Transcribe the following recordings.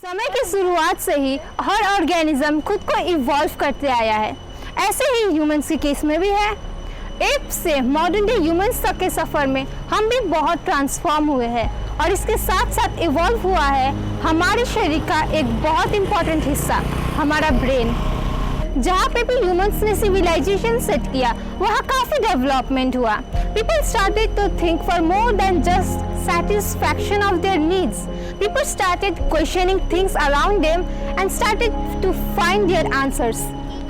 समय की शुरुआत से ही हर ऑर्गेनिज्म खुद को इवॉल्व करते आया है। ऐसे ही ह्यूमंस के केस में भी है। एप से मॉडर्न डे ह्यूमंस तक के सफ़र में हम भी बहुत ट्रांसफॉर्म हुए हैं और इसके साथ साथ इवॉल्व हुआ है हमारे शरीर का एक बहुत इम्पॉर्टेंट हिस्सा, हमारा ब्रेन। जहाँ पे भी ह्यूमंस ने सिविलाइजेशन सेट किया वहाँ काफ़ी डेवलपमेंट हुआ। People started to think for more than just satisfaction of their needs. People started questioning things around them and started to find their answers.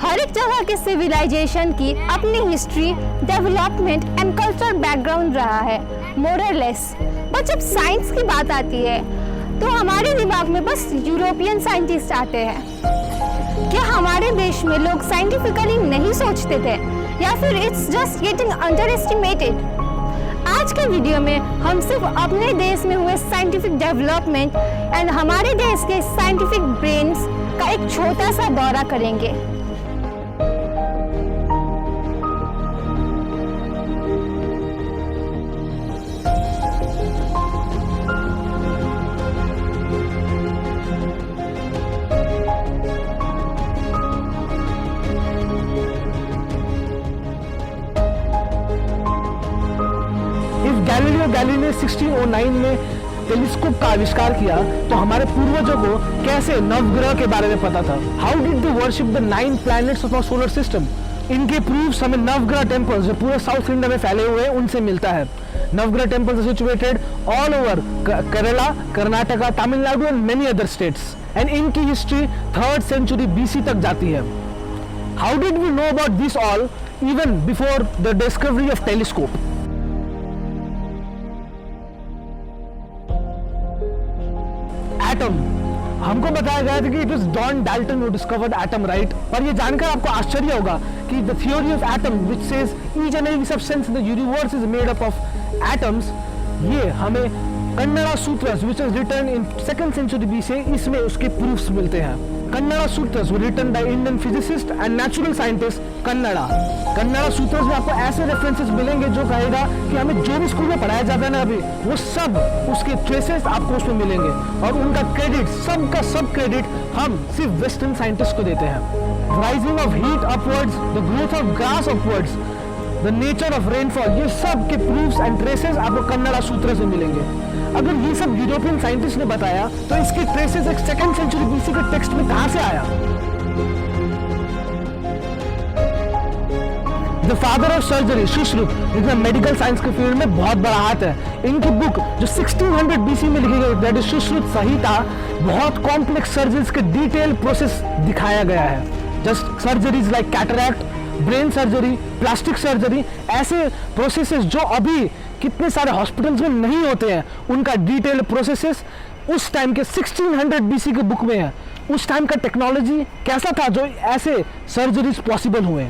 हर एक जगह के सिविलाइजेशन की अपनी history, development and cultural background रहा है, मोरलेस। But जब science की बात आती है तो हमारे दिमाग में बस यूरोपियन साइंटिस्ट आते हैं। क्या हमारे देश में लोग साइंटिफिकली नहीं सोचते थे या फिर it's just getting under estimated? आज के वीडियो में हम सिर्फ अपने देश में हुए साइंटिफिक डेवलपमेंट एंड हमारे देश के साइंटिफिक ब्रेन्स का एक छोटा सा दौरा करेंगे। गैलीलियो गैलीली ने 1609 में टेलीस्कोप का आविष्कार किया तो हमारे पूर्वजों को कैसे नवग्रह के बारे में पता था? How did they worship the 9 planets of our solar system? इनके प्रूफ्स हमें नवग्रह टेम्पल्स जो पूरे साउथ इंडिया में फैले हुए हैं उनसे मिलता है। Navagraha temples are situated all over Kerala, Karnataka, Tamil Nadu and many other states and इनकी हिस्ट्री 3rd सेंचुरी BC तक जाती है। How did we know about this all even before the discovery of telescope? Atom हमको बताया गया था कि it was John Dalton who discovered atom, right? पर ये जानकर आपको आश्चर्य होगा कि the theory of atom which says each and every substance in the universe is made up of atoms, ये हमें Kanada sutras which is written in 2nd century BC, इसमें उसके प्रूफ्स मिलते हैं। Kanada sutras were written by Indian physicist and natural scientist Kanada. Kanada sutras में आपको ऐसे references मिलेंगे जो कहेगा कि हमें जो भी स्कूल में पढ़ाया जाता है ना अभी, वो सब उसके ट्रेसेस आपको उसमें मिलेंगे और उनका क्रेडिट, सबका सब क्रेडिट हम सिर्फ वेस्टर्न साइंटिस्ट को देते हैं। Rising of heat upwards, the growth of grass upwards, the nature of rainfall, ये सब के प्रूफ्स एंड ट्रेसेस आपको कन्नड़ा सूत्र से मिलेंगे। अगर ये सब यूरोपियन साइंटिस्ट ने बताया तो इसके ट्रेसेस एक 2nd सेंचुरी BC के टेक्स्ट में कहां से आया? The father of surgery Sushruta, जिसमें मेडिकल साइंस के फील्ड में बहुत बड़ा हाथ है। इनकी बुक जो 1600 BC में लिखी गई, दैट इज सुश्रुत संहिता, बहुत कॉम्प्लेक्स सर्जरीज के डिटेल प्रोसेस दिखाया गया है। Just surgeries like cataract, brain surgery, plastic surgery, ऐसे प्रोसेसेस जो अभी कितने सारे हॉस्पिटल्स में नहीं होते हैं, उनका डिटेल प्रोसेसेस उस टाइम के 1600 BC के बुक में है। उस टाइम का टेक्नोलॉजी कैसा था जो ऐसे सर्जरीज पॉसिबल हुए?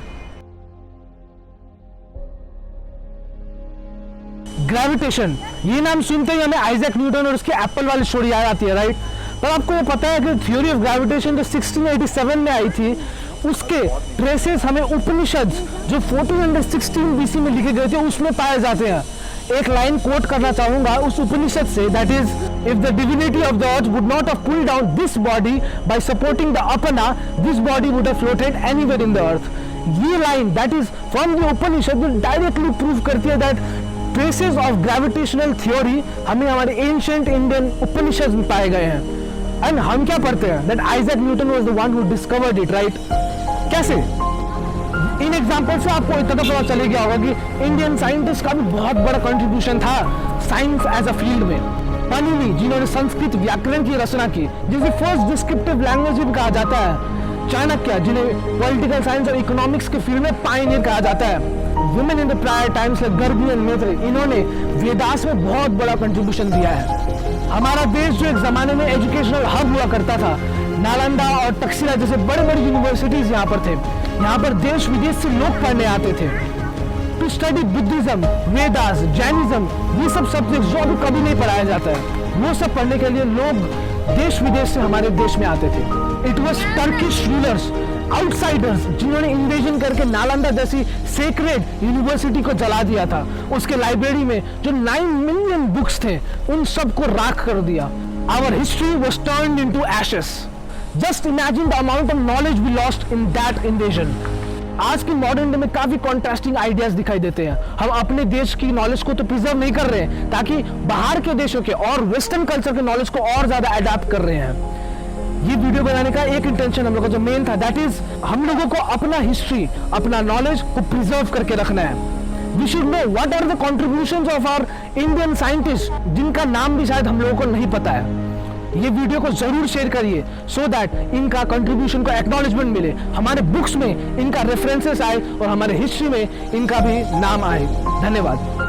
ग्रेविटेशन, ये नाम सुनते ही हमें आइजैक न्यूटन और उसके एप्पल वाली स्टोरी याद आती है, राइट? पर आपको ये पता है कि थ्योरी ऑफ ग्रेविटेशन जो 1687 में आई थी, उसके ट्रेसेस हमें उपनिषद जो 1416 BC में लिखे गए थे उसमें पाए जाते हैं। एक लाइन कोट करना चाहूंगा उस उपनिषद से, that is if the divinity of the earth would not have pulled down this body by supporting the अपना, this body would have floated anywhere in the earth. ये line that is from the Upanishad directly prove करती है that traces of gravitational theory हमें हमारे ancient Indian उपनिषद में पाए गए हैं। एंड हम क्या पढ़ते हैं? That Isaac Newton was the one who discovered it, right? कैसे? इन एग्जाम्पल से आपको इतना पता चले गया होगा कि इंडियन साइंटिस्ट का भी बहुत बड़ा कंट्रीब्यूशन था साइंस एज अ फील्ड में। पाणिनि, जिन्होंने संस्कृत व्याकरण की रचना की, जिसे फर्स्ट डिस्क्रिप्टिव लैंग्वेज भी कहा जाता है। चाणक्य, जिन्हें पॉलिटिकल साइंस और इकोनॉमिक्स के फील्ड में पायनियर कहा जाता है। Women in the prior times like Gargi and Maitri, इन्होंने वेदास में बहुत बड़ा कंट्रीब्यूशन दिया है। हमारा देश जो एक जमाने में एजुकेशनल हब हुआ करता था, नालंदा और तक्षशिला जैसे बड़े बड़े यूनिवर्सिटीज यहाँ पर थे। यहाँ पर देश विदेश से लोग पढ़ने आते थे to study Buddhism, Vedas, Jainism, ये सब सब्जेक्ट जो अभी कभी नहीं पढ़ाया जाता है, वो सब पढ़ने के लिए लोग देश विदेश से हमारे देश में आते थे। It was Turkish rulers, outsiders, जिन्होंने इन्वेजन करके नालंदा जैसी सेक्रेड यूनिवर्सिटी को जला दिया था। उसके लाइब्रेरी में जो 9 मिलियन बुक्स थे उन सब को राख कर दिया। our history was turned into ashes. Just imagine the amount of knowledge we lost in that invasion. आज की मॉडर्न डे में काफी कॉन्ट्रास्टिंग आइडियाज दिखाई देते हैं। हम अपने देश की नॉलेज को तो प्रिजर्व नहीं कर रहे हैं, ताकि बाहर के देशों के और वेस्टर्न कल्चर के नॉलेज को और ज्यादा अडैप्ट कर रहे हैं। ये वीडियो बनाने का एक इंटेंशन हम लोगों का जो मेन था, दैट इज हम लोगों को अपना हिस्ट्री, अपना नॉलेज को प्रिजर्व करके रखना है। We should know what are the contributions of our Indian scientist, जिनका नाम भी शायद हम लोगों को नहीं पता है। ये वीडियो को जरूर शेयर करिए सो दैट इनका कंट्रीब्यूशन को एक्नॉलेजमेंट मिले, हमारे बुक्स में इनका रेफरेंसेस आए और हमारे हिस्ट्री में इनका भी नाम आए। धन्यवाद।